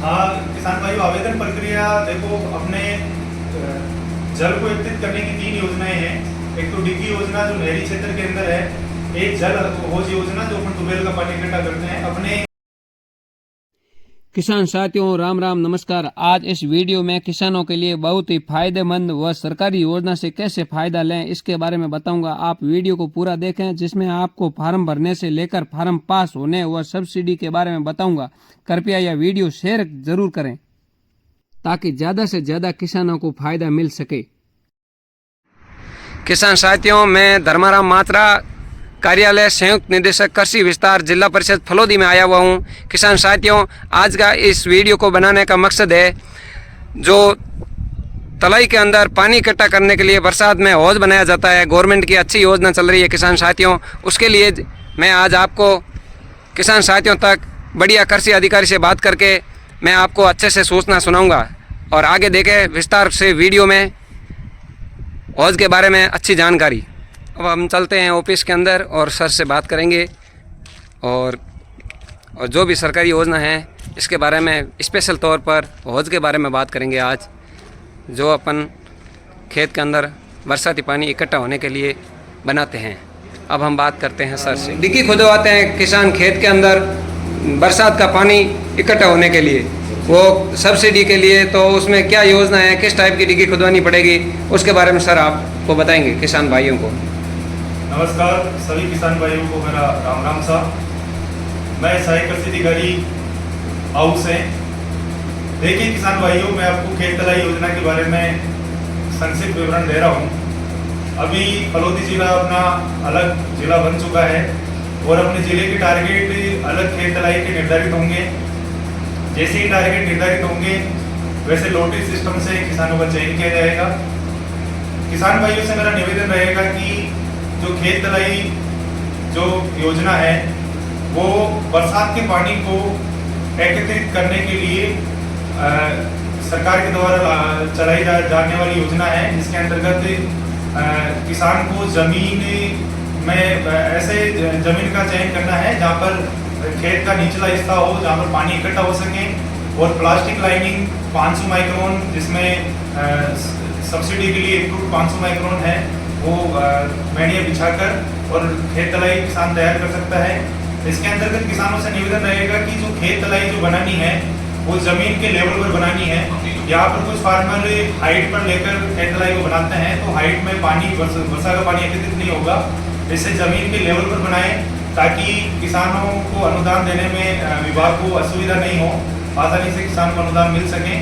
हाँ किसान भाइयों, आवेदन प्रक्रिया देखो, अपने जल को एकत्रित करने की 3 योजनाएं हैं। एक तो डिग्गी योजना जो नहरी क्षेत्र के अंदर है, एक जल हौज योजना जो अपन ट्यूबवेल का पानी इकट्ठा करते हैं अपने। किसान साथियों, राम राम, नमस्कार। आज इस वीडियो में किसानों के लिए बहुत ही फायदेमंद व सरकारी योजना से कैसे फायदा लें इसके बारे में बताऊंगा। आप वीडियो को पूरा देखें, जिसमें आपको फार्म भरने से लेकर फार्म पास होने व सब्सिडी के बारे में बताऊंगा। कृपया यह वीडियो शेयर जरूर करें ताकि ज्यादा से ज्यादा किसानों को फायदा मिल सके। किसान साथियों, मैं धर्माराम मात्रा, कार्यालय संयुक्त निदेशक कृषि विस्तार, जिला परिषद फलोदी में आया हुआ हूँ। किसान साथियों, आज का इस वीडियो को बनाने का मकसद है, जो तलाई के अंदर पानी इकट्ठा करने के लिए बरसात में हौज बनाया जाता है, गवर्नमेंट की अच्छी योजना चल रही है किसान साथियों। उसके लिए मैं आज आपको किसान साथियों तक बढ़िया कृषि अधिकारी से बात करके मैं आपको अच्छे से सूचना सुनाऊँगा। और आगे देखें विस्तार से वीडियो में हौज के बारे में अच्छी जानकारी। अब हम चलते हैं ऑफिस के अंदर और सर से बात करेंगे और जो भी सरकारी योजना है इसके बारे में, स्पेशल तौर पर हौज के बारे में बात करेंगे आज, जो अपन खेत के अंदर बरसाती पानी इकट्ठा होने के लिए बनाते हैं। अब हम बात करते हैं सर से। डिग्गी खुदवाते हैं किसान खेत के अंदर बरसात का पानी इकट्ठा होने के लिए, वो सब्सिडी के लिए। तो उसमें क्या योजना है, किस टाइप की डिग्गी खुदवानी पड़ेगी, उसके बारे में सर आपको बताएंगे किसान भाइयों को। नमस्कार सभी किसान भाइयों को मेरा राम राम साहब। मैं सहायक कृषि अधिकारी हाउस है। देखिए किसान भाइयों, मैं आपको खेत तलाई योजना के बारे में संक्षिप्त विवरण दे रहा हूँ। अभी फलोदी जिला अपना अलग जिला बन चुका है और अपने जिले के टारगेट अलग खेत तलाई के निर्धारित होंगे। जैसे ही टारगेट निर्धारित होंगे वैसे लॉटरी सिस्टम से किसानों का चयन किया जाएगा। किसान भाइयों से मेरा निवेदन रहेगा कि जो खेत तलाई जो योजना है वो बरसात के पानी को एकत्रित करने के लिए सरकार के द्वारा चलाई जाने वाली योजना है, जिसके अंतर्गत किसान को जमीन में ऐसे जमीन का चयन करना है जहाँ पर खेत का निचला हिस्सा हो, जहाँ पर पानी इकट्ठा हो सके, और प्लास्टिक लाइनिंग 500 माइक्रोन, जिसमें सब्सिडी के लिए अप्रूव्ड 500 माइक्रोन है, वो मेड़िया बिछाकर और खेत तलाई किसान तैयार कर सकता है। इसके अंतर्गत किसानों से निवेदन रहेगा कि जो खेत तलाई जो बनानी है वो जमीन के लेवल पर बनानी है। यहाँ पर कुछ फार्मर हाइट पर लेकर खेत तलाई को बनाते हैं, तो हाइट में पानी वर्षा का पानी एकत्रित नहीं होगा। इससे जमीन के लेवल पर बनाएं ताकि किसानों को अनुदान देने में विभाग को असुविधा नहीं हो, आसानी से किसान को अनुदान मिल सके।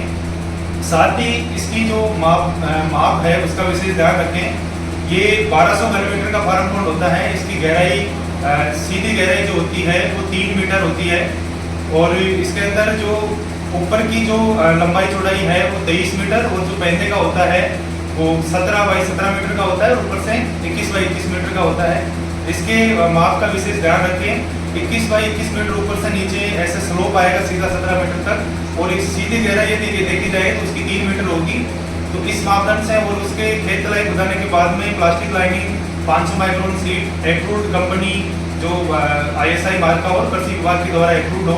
साथ ही इसकी जो माप है उसका विशेष ध्यान रखें। ये 1200 घन का फार्म कोड होता है। इसकी गहराई, सीधी गहराई जो होती है वो 3 मीटर होती है, और इसके अंदर जो ऊपर की जो लंबाई चौड़ाई है वो 23 मीटर, और जो पहनने का होता है वो 17 बाई 17 मीटर का होता है, और ऊपर से 21 बाई 21 मीटर का होता है। इसके माप का विशेष ध्यान रखें। 21 बाई 21 मीटर ऊपर से नीचे ऐसे स्लोप आएगा सीधा 17 मीटर तक, और एक सीधी गहराई यदि देखी जाए तो उसकी 3 मीटर होगी। तो इस मापदंड से और उसके खेत तलाई खुदाने के बाद में plastic lining 500 micron seat approved company जो ISI मार्क का और कृषि विभाग के द्वारा अप्रूव्ड हो,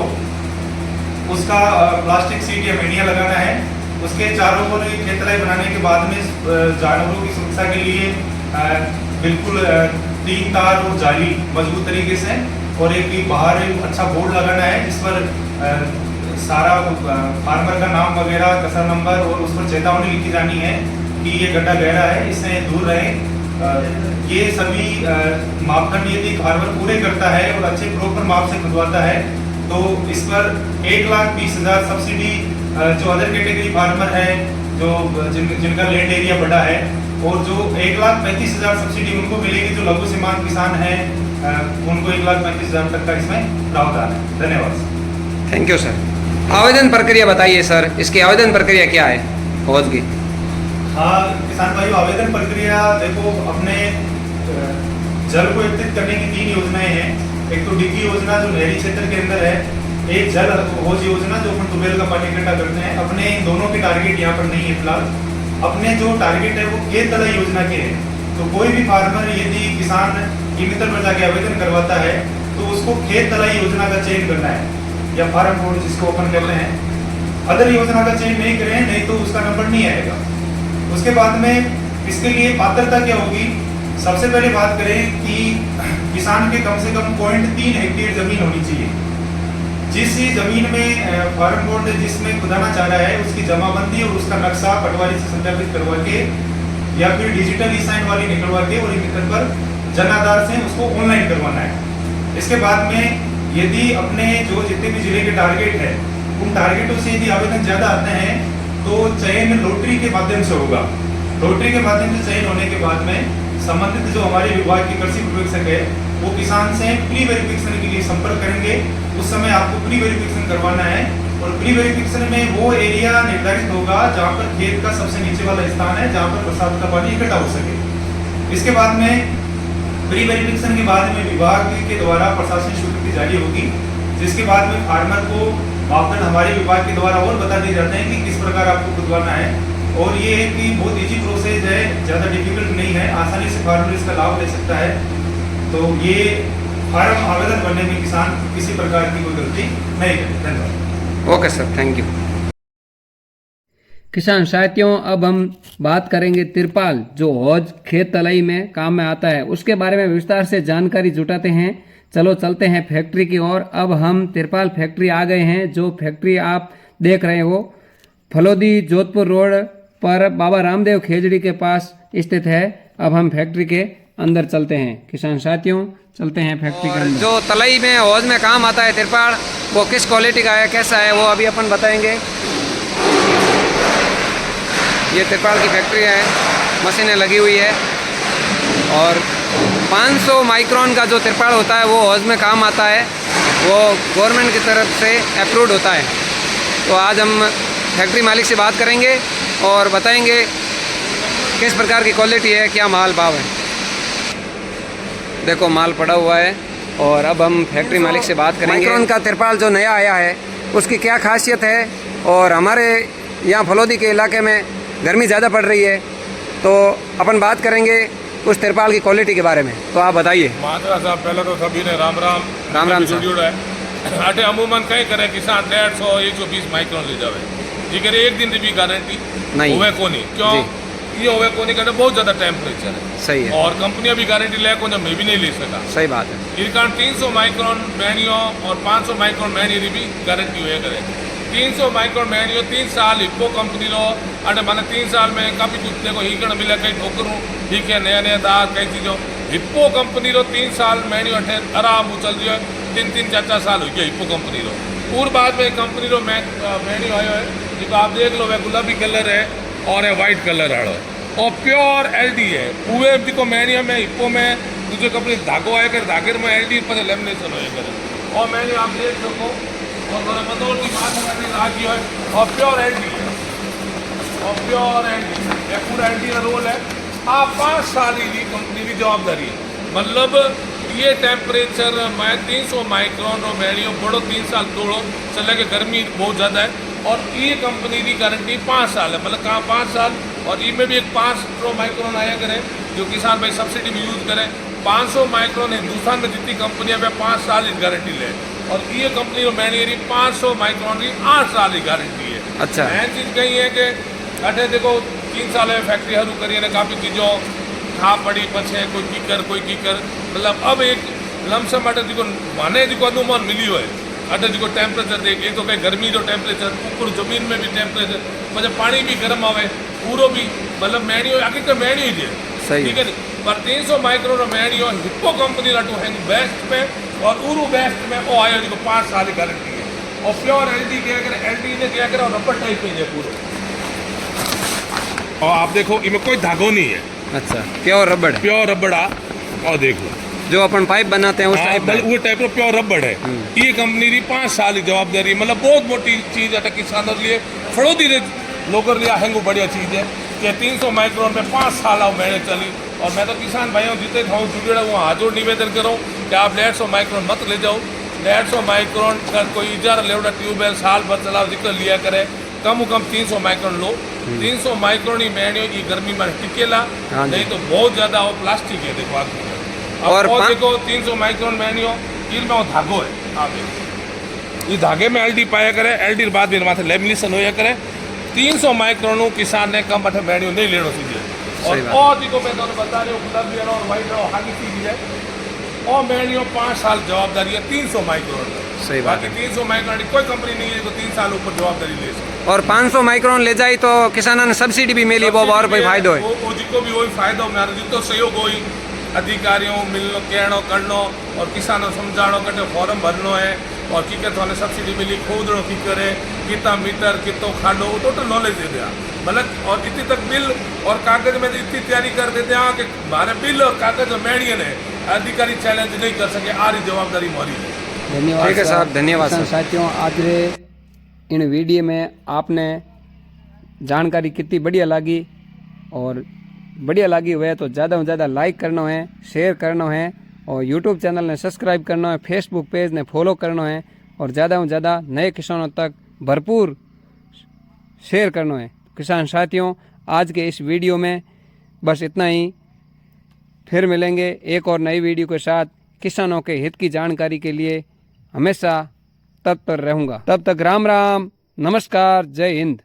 उसका प्लास्टिक सीट या मीडिया लगाना है। उसके चारों ओर खेत तलाई बनाने के बाद में जानवरों की सुरक्षा के लिए बिल्कुल 3 तार और जाली मजबूत तरीके से, और एक बाहर एक अच्छा बोर्ड लगाना है जिस पर सारा फार्मर का नाम वगैरह, कसर नंबर, और उस पर चेतावनी लिखी जानी है कि ये गड्ढा गहरा है, इससे दूर रहे। ये सभी मापदंड यदि फार्मर पूरे करता है और अच्छे प्रॉपर माप से खुदवाता है तो इस पर 1,20,000 सब्सिडी जो अदर कैटेगरी फार्मर है, जो जिनका लैंड एरिया बड़ा है, और जो 1,35,000 सब्सिडी उनको मिलेगी जो लघु सीमांत किसान है, उनको 1,35,000 तक का इसमें प्रावधान है। धन्यवाद। Thank you sir. आवेदन प्रक्रिया बताइए सर, इसकी आवेदन प्रक्रिया क्या है हौज की? हाँ किसान भाइयों, आवेदन प्रक्रिया देखो, अपने जल को एकत्रित करने की 3 योजनाएं हैं। एक तो डिग्गी योजना जो नहरी क्षेत्र के अंदर है, एक जल हौज योजना जो अपन ट्यूबवेल का पानी इकट्ठा करते हैं। अपने इन दोनों के टारगेट यहाँ पर नहीं है फिलहाल। अपने जो टारगेट है वो खेत तलाई योजना के है। तो कोई भी फार्मर यदि किसान ई-मित्र पर जाके आवेदन करवाता है तो उसको खेत तलाई योजना का चयन करना है, या फार्म कोड जिसको अपन कहते हैं। अदर योजना का चयन नहीं करें, नहीं तो उसका नंबर नहीं आएगा। उसके बाद में इसके लिए पात्रता क्या होगी? सबसे पहले बात करें कि किसान के कम से कम 0.3 हेक्टेयर जमीन होनी चाहिए। जिस जमीन में फार्म बोर्ड जिसमें खुदाना चाह रहा है उसकी जमाबंदी और उसका नक्शा पटवारी से सत्यापित करवा के या फिर डिजिटल ई साइन वाली निकलवा के और निकल पर जन आधार से उसको ऑनलाइन करवाना है। इसके बाद में यदि अपने जो जितने भी जिले के टारगेट है उन टारगेटों से यदि आवेदन ज़्यादा आते हैं तो चयन लॉटरी के माध्यम से होगा। लॉटरी के माध्यम से चयन होने के बाद में संबंधित जो हमारे विभाग के कृषि पर्यवेक्षक है वो किसान से प्री वेरिफिकेशन के लिए संपर्क करेंगे। उस समय आपको प्री वेरिफिकेशन करवाना है और प्री वेरिफिकेशन में वो एरिया निर्धारित होगा जहाँ पर खेत का सबसे नीचे वाला स्थान है जहाँ पर बरसात का पानी इकट्ठा हो सके। इसके बाद में प्री वेरिफिकेशन के बाद में विभाग के द्वारा प्रशासनिक स्वीकृति जारी होगी, जिसके बाद में फार्मर को मापदंड हमारे विभाग के द्वारा और बता दिए जाते हैं कि किस प्रकार आपको खुदवाना है। और ये है कि बहुत इजी प्रोसेस है, ज़्यादा डिफिकल्ट नहीं है, आसानी से फार्मर इसका लाभ ले सकता है। तो ये फार्म आवेदन भरने में किसान किसी प्रकार की कोई गलती नहीं करे। धन्यवाद। Okay sir, thank you. किसान साथियों, अब हम बात करेंगे तिरपाल जो हौज खेत तलाई में काम में आता है, उसके बारे में विस्तार से जानकारी जुटाते हैं। चलो चलते हैं फैक्ट्री की ओर। अब हम तिरपाल फैक्ट्री आ गए हैं। जो फैक्ट्री आप देख रहे हो फलोदी जोधपुर रोड पर बाबा रामदेव खेजड़ी के पास स्थित है। अब हम फैक्ट्री के अंदर चलते हैं। किसान साथियों, चलते हैं फैक्ट्री के अंदर। जो तलाई में हौज में काम आता है तिरपाल, वो किस क्वालिटी का है, कैसा है, वो अभी अपन बताएंगे। ये तिरपाल की फैक्ट्री है, मशीनें लगी हुई है और 500 माइक्रोन का जो तिरपाल होता है वो हौज में काम आता है, वो गवर्नमेंट की तरफ से अप्रूव्ड होता है। तो आज हम फैक्ट्री मालिक से बात करेंगे और बताएंगे किस प्रकार की क्वालिटी है, क्या माल भाव है। देखो माल पड़ा हुआ है और अब हम फैक्ट्री मालिक से बात करेंगे। माइक्रोन का तिरपाल जो नया आया है उसकी क्या खासियत है, और हमारे यहाँ फलोदी के इलाके में गर्मी ज़्यादा पड़ रही है तो अपन बात करेंगे उस तिरपाल की क्वालिटी के बारे में। तो आप बताइए। मात्रा साहब, पहले तो सभी ने राम राम सर। जुड़ा है अटे अमूमन कहीं करे किसान 150 120 माइक्रोन ले जावे जी करे, एक दिन की गारंटी नहीं होवे कोनी। क्यों ये होवे कोनी कहते बहुत ज़्यादा टेम्परेचर है। सही है। और कंपनियां भी गारंटी ले को मैं भी नहीं ले सका। सही बात है। इस कारण 300 माइक्रोन मैनियो और 500 माइक्रोन मैनियो की भी गारंटी हुए करे। 300 माइक्रोन मैनियो 3 साल हिप्पो कंपनी रो अटे मैंने 3 साल में काफ़ी कुछ देखो हीकण मिला, कई ठोकरूँ ठीक है, नया नया दाग कई चीज़ों। हिप्पो कंपनी रो 3 साल मैनियो अठे आराम चल रही है, 3 4 साल हो गया हिप्पो कंपनी रो। और बाद में कंपनी रो मैनियो आयो है जो आप देख लो, वह गुलाबी कलर है और है वाइट कलर वालों और प्योर एलडी है। उहे जो मैनियो में हिप्पो में दूसरे कंपनी धागो आए कर धागे में एलडी पर लेमिनेशन हो करे और मैनियो आप देख सको और थोड़ा बदौर की बात हमारी लागी है और प्योर एलडी है और प्योर एलडी ये पूरा एलडी का रोल है। आप 5 साल की कंपनी की जवाबदारी है, मतलब ये टेम्परेचर मैं 300 माइक्रोन और मैनियो बड़ो 3 साल तोड़ो चले के गर्मी बहुत ज़्यादा है और ये कंपनी की गारंटी 5 साल है, मतलब कहाँ 5 साल और इनमें भी एक 500 माइक्रोन आया करें जो किसान भाई सब्सिडी में यूज़ करें। 500 माइक्रोन हिंदुस्तान में जितनी कंपनियां पे 5 साल की गारंटी ले और ये कंपनी जो मैनियरी 500 माइक्रोन की 8 साल की गारंटी है। अच्छा, मेन चीज़ कही है कि अठे देखो 3 साल में फैक्ट्री हरू करिए ने काफ़ी चीज़ों खा पड़ी पछे कोई कीकर मतलब अब एक लमसम अटे जो माने जो अनुमान मिली है अटे जो टेम्परेचर देख एक तो कहीं गर्मी जो टेम्परेचर ऊपर जमीन में भी टेम्परेचर मतलब पानी भी गर्म आवे पूरो भी मतलब मैनियो आखिर तो मैनियो ही है, ठीक है नी। पर 300 माइक्रोन मैनियो हिप्पो कंपनी लाटू है बेस्ट में और उरू बेस्ट में वो आयो जो 5 साल की गारंटी है और प्योर एलडी क्या करे, एलडी ने क्या करे और रबर टाइप में है पूरे और आप देखो इनमें कोई धागो नहीं है। अच्छा, प्योर रबड़, प्योर रबड़ आ और देख लो जो अपन पाइप बनाते हैं उस टाइप वो टाइप का प्योर रबड़ है। ये कंपनी की 5 साल की जवाबदारी मतलब बहुत मोटी चीज़ है किसानों के लिए, फड़ोदी लोगों के लिए हेंगो बढ़िया चीज़ है कि 300 माइक्रोन में 5 साल आओ मैंने चली। और मैं तो किसान भाइयों जितने खाऊँ जुड़े वो हाथों निवेदन करूँ कि आप 150 माइक्रोन मत ले जाओ। 150 माइक्रोन का कोई इजारा ले ट्यूबवेल साल भर चलाओ जिक्र लिया करे, कम कम 300 माइक्रोन लो। 300 माइक्रोन ही मैनियो की गर्मी में टिकेला, नहीं तो बहुत ज़्यादा वो प्लास्टिक है। देखो आप और देखो 300 माइक्रोन मैनियो कील में वो धागो है आप ये धागे में एलडी पाया करे, एलडी बाद में माथे लेमिनेशन होया करे। 300 माइक्रोन किसान ने कम अठे मेणियों नहीं लेनो सीधे। सही बात। और को मैं तुम बता रही हूँ, गुलाबी और व्हाइट और हागी चीज है और मेणियों 5 साल जवाबदारी है 300 माइक्रोन। सही बात बाकी 300 माइक्रोन की कोई कंपनी नहीं है जो 3 साल ऊपर जवाबदारी ले सके। और 500 माइक्रोन ले जाए तो किसानों ने सब्सिडी भी मिली, वो और भाई फायदो है। वो जिको भी वही फायदो मेरा जितो सहयोग होई अधिकारियों मिलनो कहनो करनो और किसानों समझाणो कटे फॉर्म भरनो है और की के थाने सब्सिडी मिली खोदणो की करे कितना मीटर कितो खाडो टोटल नॉलेज दे दिया मतलब। और इतनी तक बिल और कागज में इतनी तैयारी कर देते हैं कि हमारे बिल और कागज मेणिए ने अधिकारी चैलेंज नहीं कर सके। आ रही जवाबदारी मोरी है। धन्यवाद। ठीक है साहब, धन्यवाद किसान साथियों, आज रे इन वीडियो में आपने जानकारी कितनी बढ़िया लगी और बढ़िया लगी हुए तो ज़्यादा से ज़्यादा लाइक करना है, शेयर करना है और यूट्यूब चैनल ने सब्सक्राइब करना है, फेसबुक पेज ने फॉलो करना है और ज़्यादा से ज़्यादा नए किसानों तक भरपूर शेयर करना है। किसान साथियों, आज के इस वीडियो में बस इतना ही। फिर मिलेंगे एक और नई वीडियो के साथ। किसानों के हित की जानकारी के लिए हमेशा तत्पर रहूँगा। तब तक राम राम, नमस्कार, जय हिंद।